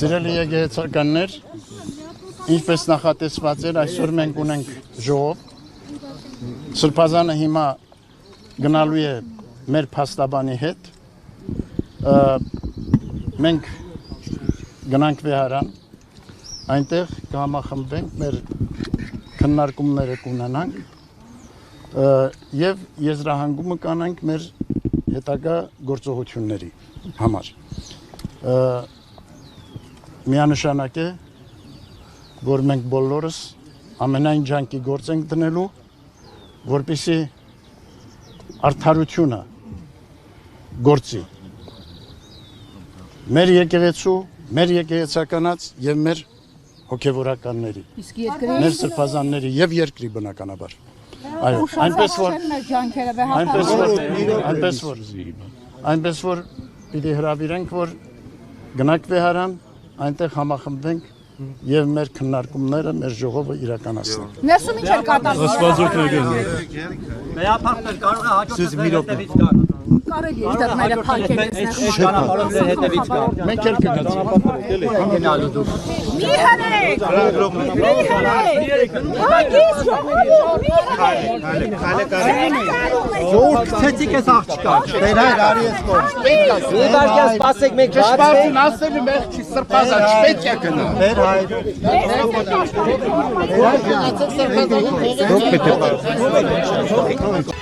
Սիրելի եկեղեցականներ, ինչպես նախատեսված էր, այսօր մենք ունենք ժողով։ Սրբազանը հիմա գնալու է մեր փաստաբանի հետ։ Մենք գնանք վեհարան, այնտեղ կհամախմբենք, մեր քննարկումները կունենանք եւ եզրահանգումը կանենք մեր հետագա գործողությունների համար։ Միանշանակ է, որ մենք բոլորս ամենայն ջանքի գործ ենք դնելու, որպեսզի արդարությունը գործի մեր եկեղեցու, մեր եկեղեցականաց եւ մեր հոգեվորականների, մեր սրբազանների եւ երկրի բնականաբար։ Այո, այնպես որ պիտի հրավիրենք, որ գնանք վեհարան, այնտեղ համախմբենք եւ մեր քննարկումները, մեր ժողովը իրականացնենք։ Ներսում ինչ էր կատարվում։ Մեյափախտել կարող է հաջորդել հետևից գալ։ Կարելի է դեռները փակել հետևից գալ։ Մենք էլ կգնացինք։ Մի հրեք։ Հագիս Ժողովուրդ գցեցիք այս աղջկան։ Դեր հայր արի ես կողմ։ Մի վարկյան սպասեք մենք Ճշմարտին ասելու մեղ չի սրբազան, չպետք է գնա։ Դեր հայր։ Դուք պետք է